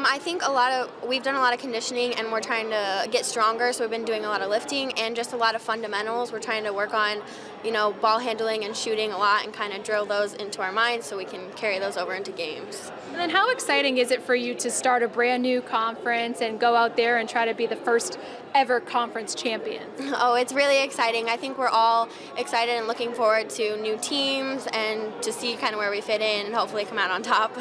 I think we've done a lot of conditioning and we're trying to get stronger, so we've been doing a lot of lifting and just a lot of fundamentals. We're trying to work on, ball handling and shooting a lot and kind of drill those into our minds so we can carry those over into games. And then how exciting is it for you to start a brand new conference and go out there and try to be the first ever conference champion? Oh, it's really exciting. I think we're all excited and looking forward to new teams and to see kind of where we fit in and hopefully come out on top.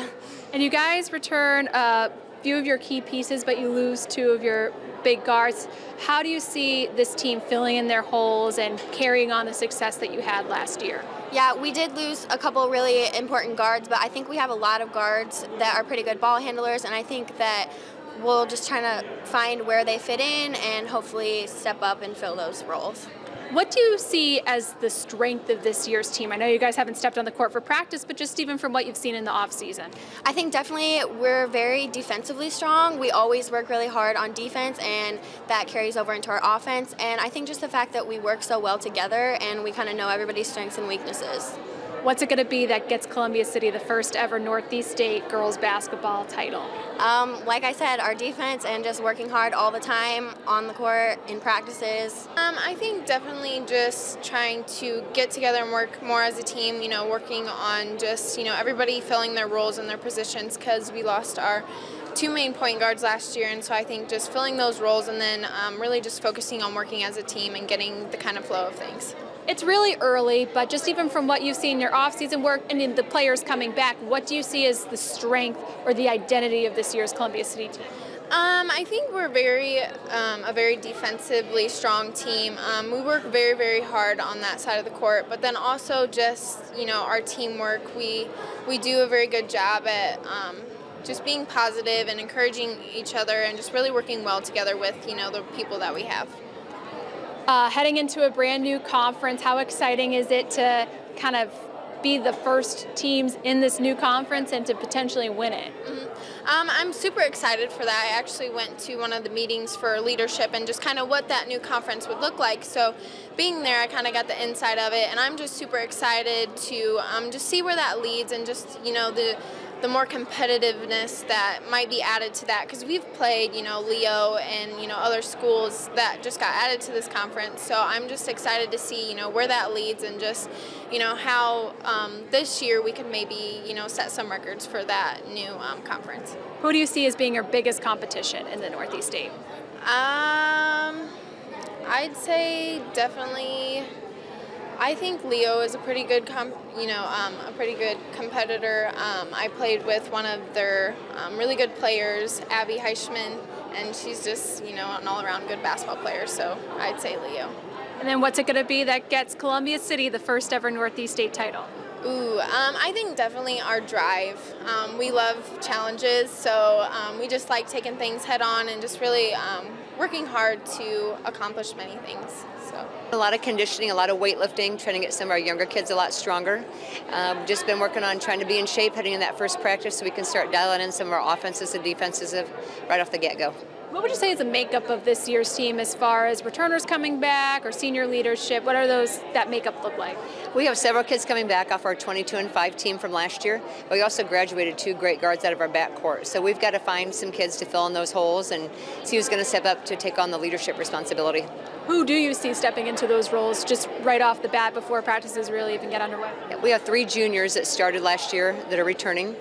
And you guys return a few of your key pieces, but you lose two of your big guards. How do you see this team filling in their holes and carrying on the success that you had last year? Yeah, we did lose a couple really important guards, but I think we have a lot of guards that are pretty good ball handlers, and I think that we'll just try to find where they fit in and hopefully step up and fill those roles. What do you see as the strength of this year's team? I know you guys haven't stepped on the court for practice, but just even from what you've seen in the off-season. I think definitely we're very defensively strong. We always work really hard on defense, and that carries over into our offense. And I think just the fact that we work so well together and we kind of know everybody's strengths and weaknesses. What's it going to be that gets Columbia City the first ever Northeast State girls basketball title? Like I said, our defense and just working hard all the time on the court, in practices. I think definitely just trying to get together and work more as a team, working on just, everybody filling their roles and their positions, because we lost our two main point guards last year, and so I think just filling those roles and then really just focusing on working as a team and getting the kind of flow of things. It's really early, but just even from what you've seen in your off-season work and in the players coming back, what do you see as the strength or the identity of this year's Columbia City team? I think we're a very defensively strong team. We work very, very hard on that side of the court, but then also just, our teamwork. We do a very good job at just being positive and encouraging each other and just really working well together with, the people that we have. Heading into a brand new conference, how exciting is it to kind of be the first teams in this new conference and to potentially win it? I'm super excited for that. I actually went to one of the meetings for leadership and just kind of what that new conference would look like. So being there, I kind of got the inside of it, and I'm just super excited to just see where that leads and just, the more competitiveness that might be added to that, because we've played, Leo and, other schools that just got added to this conference. So I'm just excited to see, where that leads and just, how this year we could maybe, set some records for that new conference. Who do you see as being your biggest competition in the Northeast State? I'd say definitely. I think Leo is a pretty good, a pretty good competitor. I played with one of their really good players, Abby Heischman, and she's just, an all-around good basketball player. So I'd say Leo. And then what's it going to be that gets Columbia City the first ever Northeast State title? I think definitely our drive. We love challenges, so we just like taking things head on and just really working hard to accomplish many things. So a lot of conditioning, a lot of weightlifting, trying to get some of our younger kids a lot stronger. Just been working on trying to be in shape heading in that first practice so we can start dialing in some of our offenses and defenses right off the get-go. What would you say is the makeup of this year's team as far as returners coming back or senior leadership? What are that makeup look like? We have several kids coming back off our 22-5 team from last year. But we also graduated two great guards out of our backcourt. So we've got to find some kids to fill in those holes and see who's going to step up to take on the leadership responsibility. Who do you see stepping into those roles just right off the bat before practices really even get underway? We have three juniors that started last year that are returning,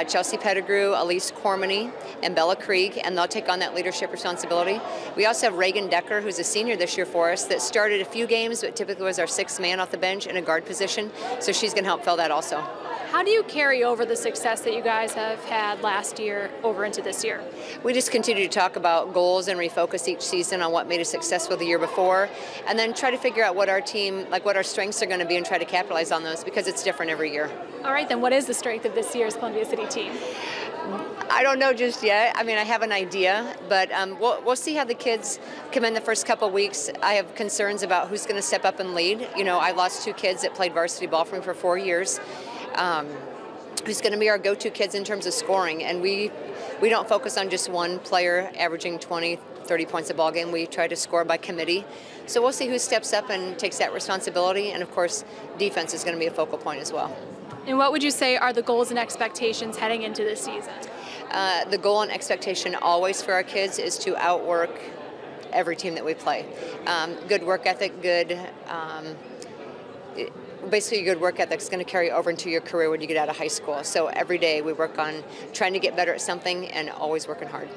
Chelsea Pettigrew, Elise Cormany, and Bella Krieg, and they'll take on that leadership responsibility. We also have Regan Decker, who's a senior this year for us, that started a few games, but typically was our sixth man off the bench in a guard position, so she's going to help fill that also. How do you carry over the success that you guys have had last year over into this year? We just continue to talk about goals and refocus each season on what made us successful the year before, and then try to figure out what our team, what our strengths are going to be and try to capitalize on those because it's different every year. All right, then what is the strength of this year's Columbia City team? I don't know just yet. I mean, I have an idea, but we'll see how the kids come in the first couple of weeks. I have concerns about who's going to step up and lead. I lost two kids that played varsity ball for me for 4 years. Who's going to be our go-to kids in terms of scoring, and we don't focus on just one player averaging 20, 30 points a ball game. We try to score by committee. So we'll see who steps up and takes that responsibility, and of course defense is going to be a focal point as well. And what would you say are the goals and expectations heading into this season? The goal and expectation always for our kids is to outwork every team that we play. Good work ethic, basically good work ethic is going to carry over into your career when you get out of high school. So every day we work on trying to get better at something and always working hard.